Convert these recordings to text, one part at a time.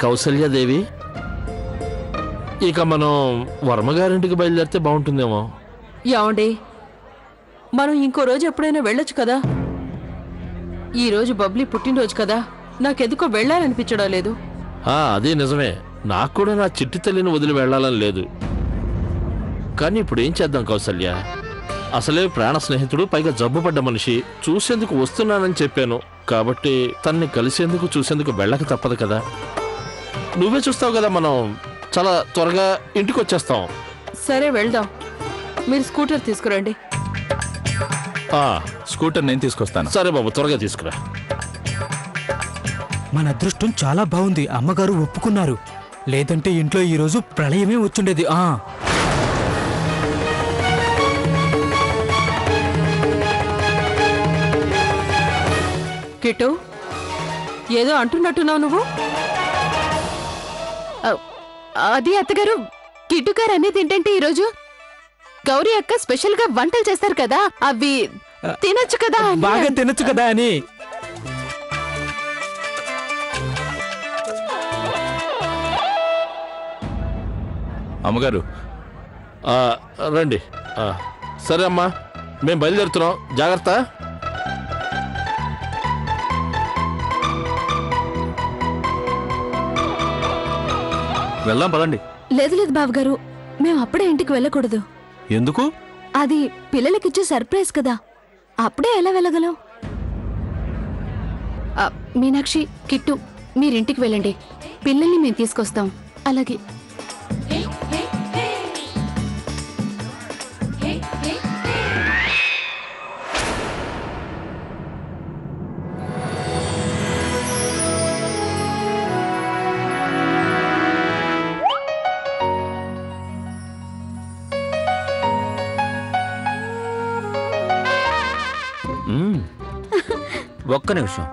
కౌసల్యాదేవి, ఇక మనం వర్మగారింటికి బయలుదేరితే బాగుంటుందేమో. ఏమండి, మనం ఇంకో రోజు ఎప్పుడైనా వెళ్ళొచ్చు కదా. ఈ రోజు బబ్లీ పుట్టినరోజు కదా, నాకెందుకో వెళ్ళాలనిపించడం లేదు. అదే నిజమే, నాకు కూడా నా చిట్టి తల్లిని వదిలి వెళ్ళాలని లేదు. కానీ ఇప్పుడు ఏం చేద్దాం కౌసల్య? అసలే ప్రాణ స్నేహితుడు, పైగా జబ్బు పడ్డ మనిషి. చూసేందుకు వస్తున్నానని చెప్పాను కాబట్టి తన్ని కలిసేందుకు చూసేందుకు వెళ్ళక తప్పదు కదా. నువ్వే చూస్తావు కదా, మనం చాలా త్వరగా ఇంటికి వచ్చేస్తాం. సరే వెళ్దాం, మీరు స్కూటర్ తీసుకురండి. స్కూటర్ నేను తీసుకొస్తాను. సరే బాబు, త్వరగా తీసుకురా. మన అదృష్టం చాలా బాగుంది, అమ్మగారు ఒప్పుకున్నారు. లేదంటే ఇంట్లో ఈరోజు ప్రళయమే వచ్చుండేది. కిట్టు, ఏదో అంటున్నట్టున్నావు నువ్వు. అది అత్తగారు, కిట్టు గారు అనేది ఏంటంటే ఈరోజు గౌరీ అక్క స్పెషల్ గా వంటలు చేస్తారు కదా, అవి తినొచ్చు కదా, బాగా తినొచ్చు కదా అని. అమ్మగారు రండి. సరే అమ్మా, మేము బయలుదేరుతున్నాం, జాగ్రత్త. వెళ్దాం పదండి. లేదు లేదు బావగారు, మేము అప్పుడే ఇంటికి వెళ్ళకూడదు. ఎందుకు? అది పిల్లలకిచ్చే సర్ప్రైజ్ కదా, అప్పుడే ఎలా వెళ్ళగలం? మీనాక్షి, కిట్టు, మీరింటికి వెళ్ళండి, పిల్లల్ని మేము తీసుకొస్తాం. అలాగే. ఒక్క నిమిషం.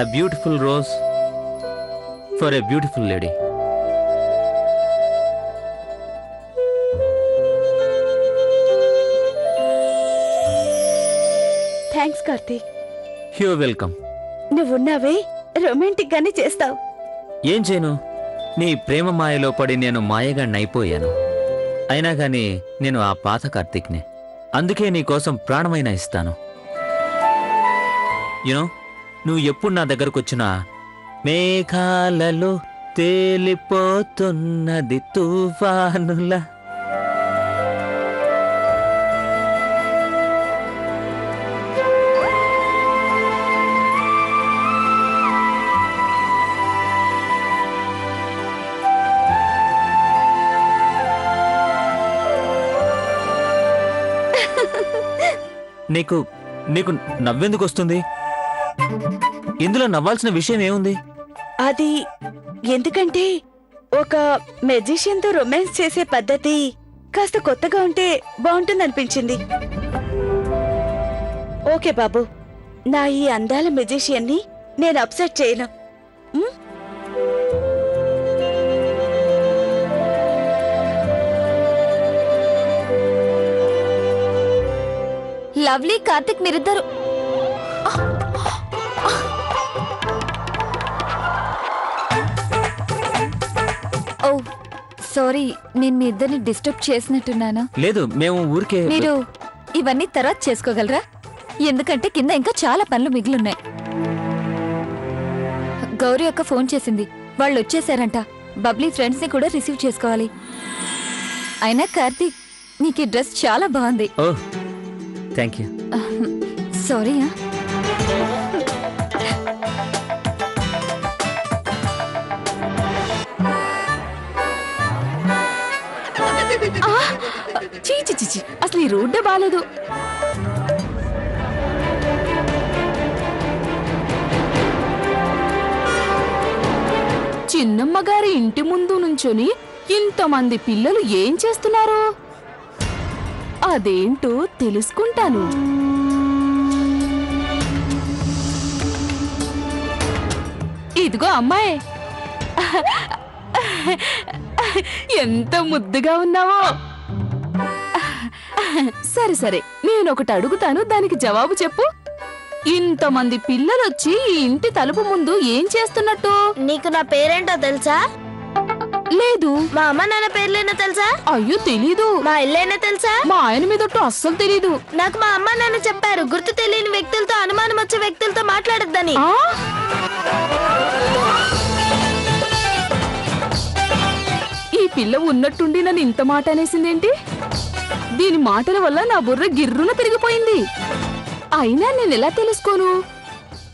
A beautiful rose for a beautiful lady. Thanks Karthik. You're welcome. నువ్వున్నావే, రొమాంటిక్ గానే చేస్తావు. ఏం చేయను, నీ ప్రేమ మాయలో పడి నేను మాయగాడిని అయిపోయాను. అయినా గాని నేను ఆ పాత కార్తీక్నే, అందుకే నీ కోసం ప్రాణమైనా ఇస్తాను. యూనో, నువ్వు ఎప్పుడు నా దగ్గరకు వచ్చినా మేఘాలలో తేలిపోతున్నది తుఫానులా. నీకు నీకు నవ్వెందుకు వస్తుంది? ఇందులో నవ్వాల్సిన విషయం ఏముంది? అది ఎందుకంటే ఒక మెజిషియన్ తో రొమాన్స్ చేసే పద్ధతి కాస్త కొత్తగా ఉంటే బాగుంటుందనిపించింది. ఓకే బాబు, నా ఈ అందాల మెజిషియన్ ని నేను అప్సెట్ చేయను. లవ్లీ, కార్తిక్, మీరిద్దరు ఓ సారీ, నేను మీ ఇద్దరిని డిస్టర్బ్ చేసినట్టున్నాను. లేదు, మేము ఊరికే. మీరు ఇవన్నీ తర్వాత చేసుకోగలరా? ఎందుకంటే కింద ఇంకా చాలా పనులు మిగిలిన్నాయి. గౌరీ అక్క ఫోన్ చేసింది, వాళ్ళు వచ్చేసారంట. బబ్లీ ఫ్రెండ్స్ ని కూడా రిసీవ్ చేసుకోవాలి. అయినా కార్తీక్, నీకు ఈ డ్రెస్ చాలా బాగుంది. ఓ థ్యాంక్ యూ. సారీ. చీచి, అసలు ఈ రోడ్డే బాలేదు. చిన్నమ్మ గారి ఇంటి ముందు నుంచొని ఇంతమంది పిల్లలు ఏం చేస్తున్నారు? అదేంటో తెలుసుకుంటాను. ఇదిగో అమ్మాయి, ఎంత ముద్దుగా ఉన్నావో. సరే సరే, నేనొకటి అడుగుతాను, దానికి జవాబు చెప్పు. ఇంతమంది పిల్లలొచ్చి ఈ ఇంటి తలుపు ముందు ఏం చేస్తున్నట్టు? నీకు నా పేరేంటో తెలుసా? లేదు. మా అమ్మ నాన్న పేర్లేనో తెలుసా? అయ్యో తెలీదు. మా ఇల్లేనో తెలుసా? మా ఆయన మీదొట్టు అస్సలు తెలీదు. నాకు మా అమ్మ నాన్న చెప్పారు, గుర్తు తెలియని వ్యక్తులతో, అనుమానం వచ్చే వ్యక్తులతో మాట్లాడొద్దని. ఆ? ఈ పిల్ల ఉన్నట్టుండి నన్ను ఇంత మాట అనేసిందేంటి? దీని మాటల వల్ల నా బుర్ర గిర్రున తిరిగిపోయింది. అయినా నేను ఎలా తెలుసుకోను?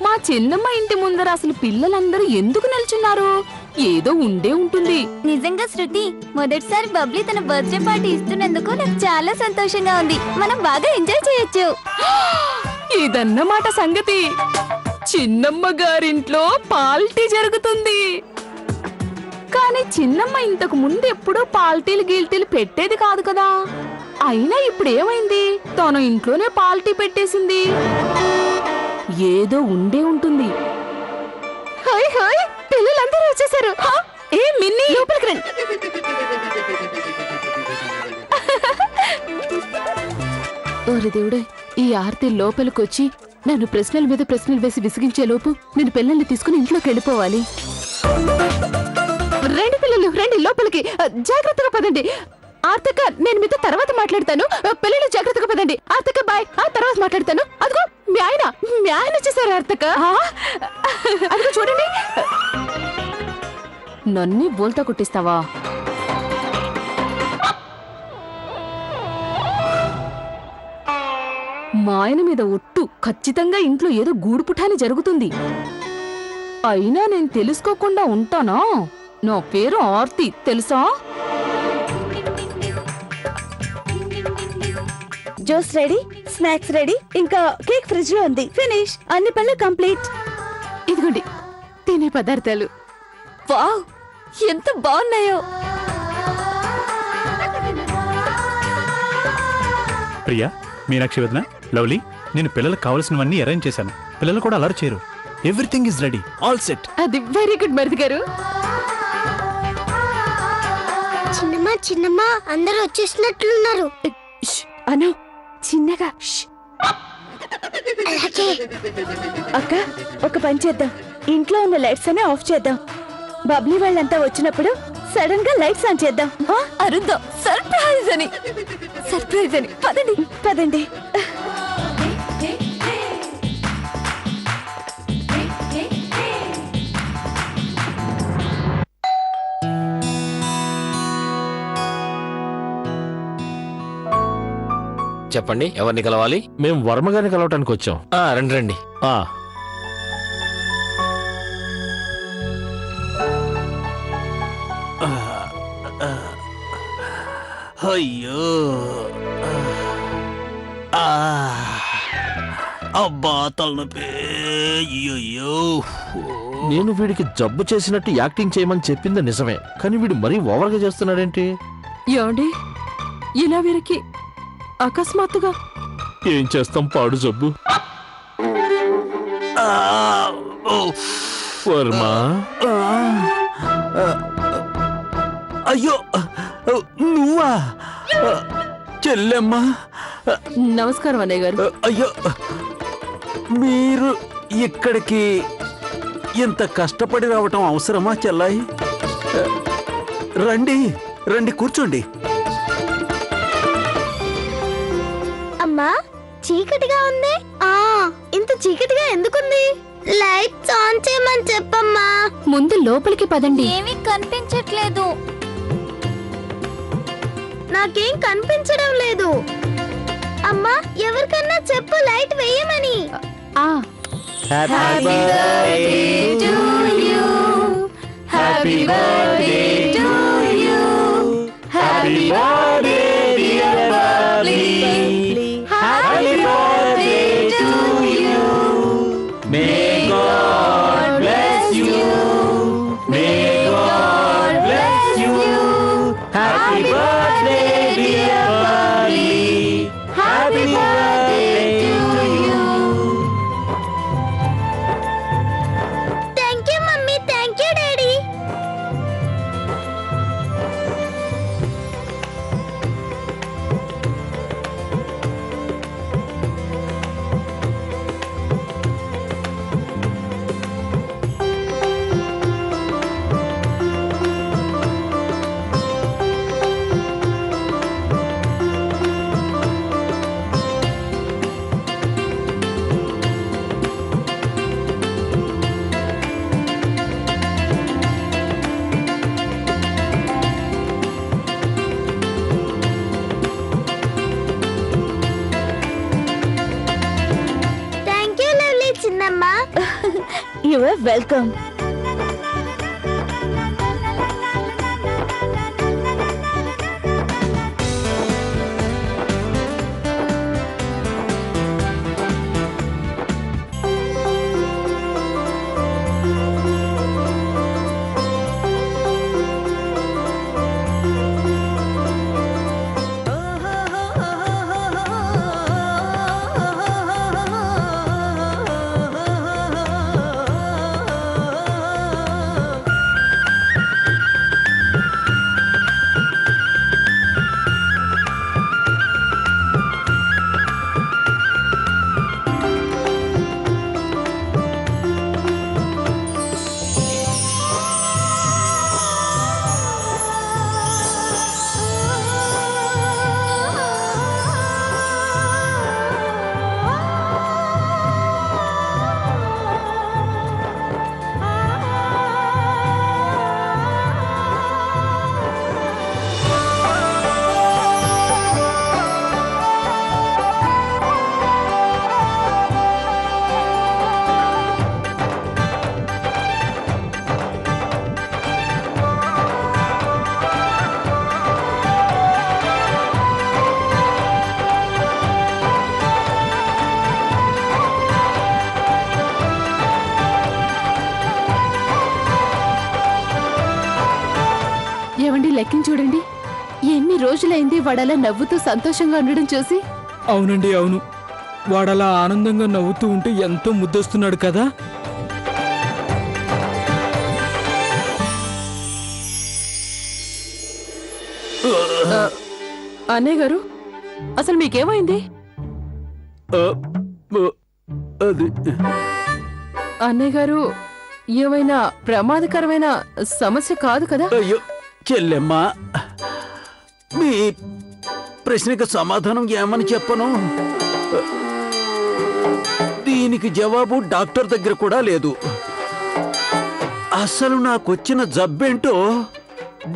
మా చిన్నమ్మ ఇంటి ముందర అసలు పిల్లలందరూ ఎందుకు నిల్చున్నారు? ఏదో ఉండే ఉంటుంది. నిజంగా శృతి, మొదటిసారి బబ్లీ తన బర్త్డే పార్టీ ఇస్తున్నందుకు నాకు చాలా సంతోషంగా ఉంది. మనం బాగా ఎంజాయ్ చేయొచ్చు. ఇదన్నమాట సంగతి. చిన్నమ్మ గారింట్లో పార్టీ జరుగుతుంది. కానీ చిన్నమ్మ ఇంతకు ముందు ఎప్పుడూ పార్టీలు గీల్టీలు పెట్టేది కాదు కదా. అయినా ఇప్పుడు ఏమైంది? తన ఇంట్లోనే పార్టీ పెట్టేసింది. ఏదో ఉండే ఉంటుంది. హాయ్ హాయ్, పిల్లలందరూ వచ్చేసారు. ఏ మిన్నీ, లోపలికి రండి. ఓరి దేవుడే, ఈ ఆర్తి లోపలికొచ్చి నన్ను ప్రశ్నల మీద ప్రశ్నలు వేసి విసిగించే లోపు నేను పిల్లల్ని తీసుకుని ఇంట్లోకి వెళ్ళిపోవాలి. రండి పిల్లలు, రండి లోపలికి. జాగ్రత్తగా పదండి. ఆర్తిక, నేను మీతో తర్వాత మాట్లాడతాను. పిల్లలు జాగ్రత్తగా పదండి. ఆర్తిక బాయ్, ఆ తర్వాత మాట్లాడతాను. అదిగో మీ ఆయన వచ్చేసారు. ఆర్తిక, అదిగో చూడండి. నన్ను బోల్తా కొట్టిస్తావా? మా ఆయన మీద ఒట్టు, ఖచ్చితంగా ఇంట్లో ఏదో గూడుపుఠాని జరుగుతుంది. అయినా నేను తెలుసుకోకుండా ఉంటానా? నా పేరు ఆర్తి, తెలుసా? జ్యూస్ రెడీ, స్నాక్స్ రెడీ, ఇంకా కేక్ ఫ్రిడ్జ్ లో ఉంది. ఫినిష్, అన్ని పనులు కంప్లీట్. ఇదిగోండి తినే పదార్థాలు. వావ్, ఎంత బాగున్నాయో. ప్రియా, మీనాక్షి వదిన, లవ్లీ, నేను పిల్లలకు కావాల్సినవన్నీ అరేంజ్ చేశాను. పిల్లలు కూడా అలర్ట్ చేయరు. Everything is ready, all set. అది వెరీ గుడ్ మరిది గారు. చిన్నమ్మ అందరూ వచ్చేసినట్లున్నారు. అను చిన్నగా. అక్క, ఒక పని చేద్దాం, ఇంట్లో ఉన్న లైట్స్ అనే ఆఫ్ చేద్దాం. బబ్లీ వాళ్ళంతా వచ్చినప్పుడు సడన్ గా లైట్స్ ఆన్ చేద్దాం. అరుద్దాం, సర్ప్రైజ్ అని. పదండి పదండి. చెప్పండి, ఎవరిని కలవాలి? మేము వర్మగారిని కలవటానికి వచ్చాం. రండి రండి. అయ్యో, అబ్బా తలనొప్పి. అయ్యో, నేను వీడికి జబ్బు చేసినట్టు యాక్టింగ్ చేయమని చెప్పింది నిజమే, కానీ వీడు మరీ ఓవర్గా చేస్తున్నాడేంటి? ఏమండి, ఇలా వీరికి అకస్మాత్తుగా ఏం చేస్తాం, పాడు జబ్బు. వర్మ, అయ్యో నువ్వా? చెల్లెమ్మా, నమస్కారం అన్నయ్య గారు. అయ్యో, మీరు ఇక్కడికి ఇంత కష్టపడి రావటం అవసరమా చెల్లాయి? రండి రండి, కూర్చోండి. అమ్మా, చీకటిగా ఉంది. ఇంత చీకటిగా ఎందుకుంది? లైట్స్ ఆన్ చేయమని చెప్పమ్మా. ముందు లోపలికి పదండి. ఏమీ కనిపించట్లేదు. నాకేం కనిపించడం లేదు. అమ్మా, ఎవరికన్నా చెప్పు లైట్ వేయమని. Happy birthday to you, happy birthday to you, happy birthday dear Bubbly, happy birthday to you. May God bless you, may God bless you, happy birthday dear Bubbly, happy birthday to you. Thank you mummy, you are welcome. లెక్కని చూడండి. ఎన్ని రోజులైంది వాడలా నవ్వుతూ సంతోషంగా ఉండడం చూసి. అవునండి, అవును. వాడలా ఆనందంగా నవ్వుతూ ఉంటే ఎంతో ముద్దొస్తున్నాడు కదా. అన్నయ్య గారు, అసలు మీకేమైంది? అది అన్నయ్య గారు, ఏమైనా ప్రమాదకరమైన సమస్య కాదు కదా? అయ్యో చెల్లెమ్మా, మీ ప్రశ్నకు సమాధానం ఏమని చెప్పను? దీనికి జవాబు డాక్టర్ దగ్గర కూడా లేదు. అసలు నాకొచ్చిన జబ్బేంటో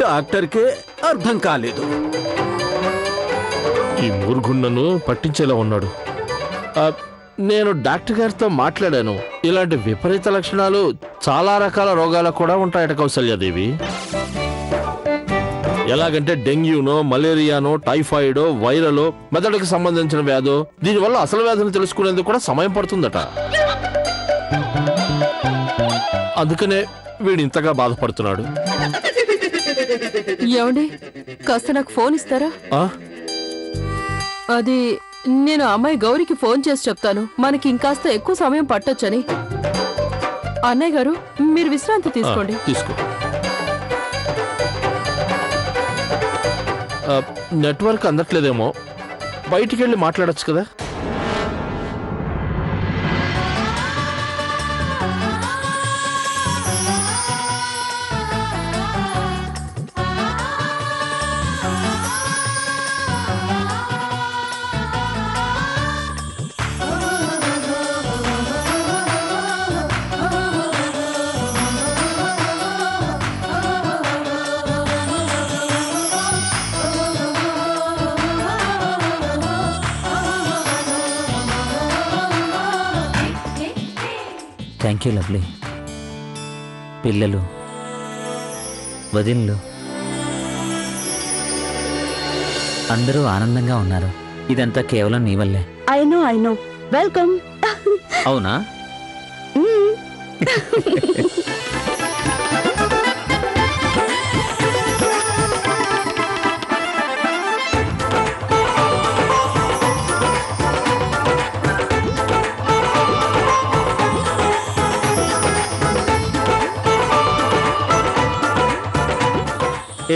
డాక్టర్కే అర్థం కాలేదు. ఈ మూర్ఖున్నను పట్టించేలా ఉన్నాడు. నేను డాక్టర్ గారితో మాట్లాడాను. ఇలాంటి విపరీత లక్షణాలు చాలా రకాల రోగాలకు కూడా ఉంటాయట కౌసల్యాదేవి. ఎలాగంటే డెంగ్యూనో, మలేరియానో, టైఫాయిడో, వైరలో, మెదడుకు సంబంధించిన వ్యాధో. దీనివల్ల అసలు వ్యాధిని తెలుసుకునేందుకు కూడా సమయం పడుతుందట. అందుకనే వీడు ఇంతగా బాధపడుతున్నాడు. ఏమండి, కాస్త నాకు ఫోన్ ఇస్తారా? అది నేను అమ్మాయి గౌరికి ఫోన్ చేసి చెప్తాను. మనకి ఇంకాస్త ఎక్కువ సమయం పట్టొచ్చని. అన్నయ్య గారు, మీరు విశ్రాంతి తీసుకోండి. తీసుకో. నెట్వర్క్ అందట్లేదేమో, బయటికి వెళ్ళి మాట్లాడొచ్చు కదా. Thank you lovely. పిల్లలు, వదినలు అందరూ ఆనందంగా ఉన్నారు. ఇదంతా కేవలం నీ వల్లే. I know. వెల్కమ్. అవునా?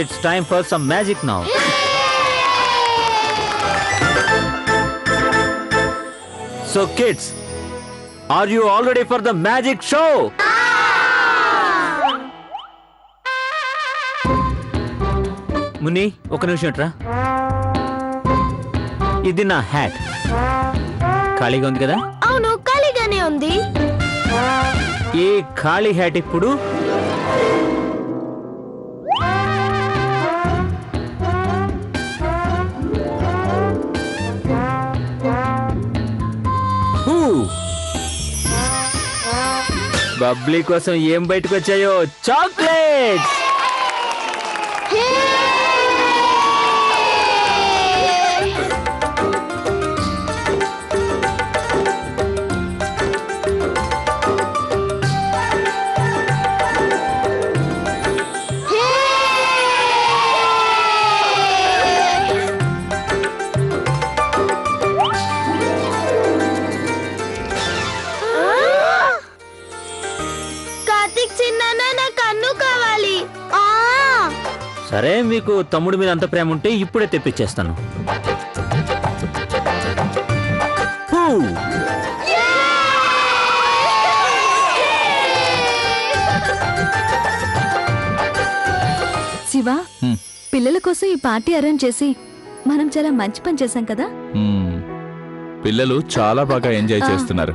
It's time for some magic now. So kids, are you all ready for the magic show? ముని, ఒక నిమిషం ఇట్రా. ఇది నా హ్యాట్. ఖాళీగా ఉంది కదా? అవును, ఖాళీగానే ఉంది. ఈ ఖాళీ హ్యాట్ ఇప్పుడు బబ్లీ కోసం ఏం బయటకు వచ్చాయో చాక్లెట్. కార్తీక్ చిన్న నాకు అన్ను కావాలి. సరే, మీకు తమ్ముడి మీద అంత ప్రేమ ఉంటే ఇప్పుడే తెప్పించేస్తాను. శివ, పిల్లల కోసం ఈ పార్టీ అరేంజ్ చేసి మనం చాలా మంచి పని చేశాం కదా. పిల్లలు చాలా బాగా ఎంజాయ్ చేస్తున్నారు.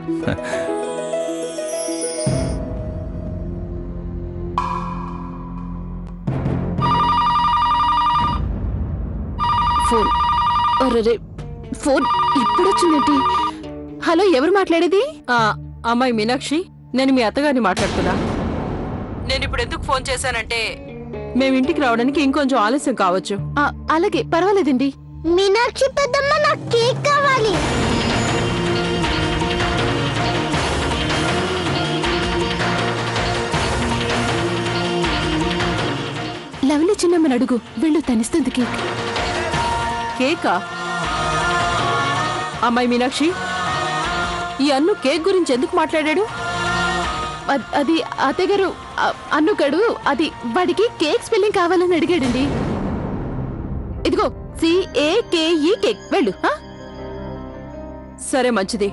ఫోన్ అరే ఫోన్ ఇప్పుడు వచ్చిందేంటి? హలో, ఎవరు మాట్లాడేది? అమ్మాయి మీనాక్షి, నేను మీ అత్తగారిని మాట్లాడుతున్నా. నేను ఇప్పుడు ఎందుకు ఫోన్ చేశానంటే మేము ఇంటికి రావడానికి ఇంకొంచెం ఆలస్యం కావచ్చు. అలాగే, పర్వాలేదండి. మీనాక్షి పెద్దమ్మ నాకు కేక్ కావాలి. లవ్లీ చిన్నమ్మని అడుగు, వెళ్ళు, తనిస్తుంది కేక్. కేకా? అమ్మాయి మీనాక్షి, ఈ అన్ను కేక్ గురించి ఎందుకు మాట్లాడాడు? అది అత్తగారు, అన్నుగడు అది వాడికి కేక్ స్పెల్లింగ్ కావాలని అడిగాడండి. ఇదిగో CAKE కేక్, వెళ్ళు. సరే, మంచిది.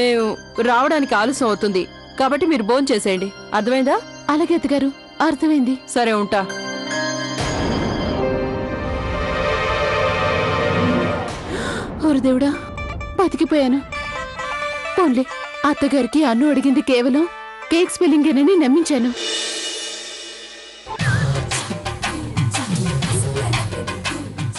మేము రావడానికి ఆలస్యం అవుతుంది కాబట్టి మీరు భోజనం చేసేయండి. అర్థమైందా? అలాగే అత్తగారు, అర్థమైంది. సరే, ఉంటా. ఓరు దేవుడా, బతికిపోయాను. పోన్లే, అత్తగారికి అన్ను అడిగింది కేవలం కేక్ స్పెల్లింగేనని నమ్మించాను.